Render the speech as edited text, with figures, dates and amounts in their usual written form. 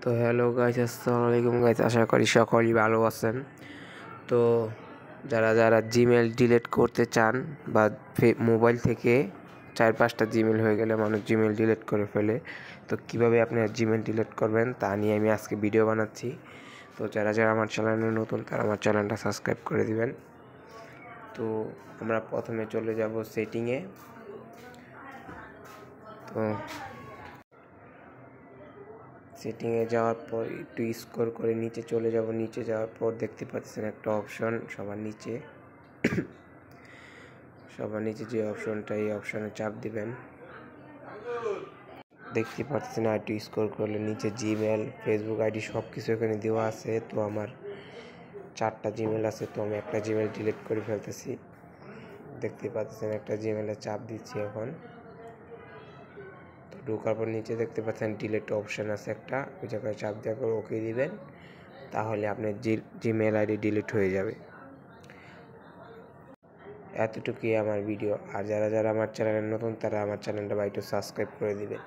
তো hello guys, আসসালামু আলাইকুম গাইস। আশা করি সকলেই ভালো আছেন। তো যারা জিমেল ডিলিট করতে চান বা মোবাইল থেকে 4-5টা জিমেল হয়ে গেলে মানুষ জিমেল ডিলিট করে ফেলে, তো কিভাবে আপনি জিমেল ডিলিট করবেন তা নিয়ে আমি আজকে ভিডিও বানাচ্ছি। তো যারা আমার চ্যানেলে নতুন তারা আমার চ্যানেলটা সাবস্ক্রাইব করে দিবেন। তো আমরা প্রথমে চলে যাব সেটিংয়ে। তো সেটিংয়ে যাওয়ার পর একটু স্ক্রল করে নিচে চলে যাব। নিচে যাওয়ার পর দেখতে পাচ্ছেন একটা অপশন সবার নিচে যে অপশনটা, এই অপশনে চাপ দিবেন। দেখতে পাচ্ছেন আর একটু স্ক্রল করলে নিচে জিমেল, ফেসবুক আইডি সব কিছু এখানে দেওয়া আছে। তো আমার 4টা জিমেল আছে, তো আমি একটা জিমেল ডিলিট করে ফেলতেছি। দেখতে পাচ্ছেন একটা জিমেলে চাপ দিচ্ছি এখন। তো ঢোকার পর নিচে দেখতে পাচ্ছেন ডিলিট অপশন আছে একটা, ওই জায়গায় চাপ দেওয়ার পর ওকে দিবেন। তাহলে আপনার জিমেল আইডি ডিলিট হয়ে যাবে। এতটুকুই আমার ভিডিও। আর যারা আমার চ্যানেলে নতুন তারা আমার চ্যানেলটা একটু সাবস্ক্রাইব করে দিবেন।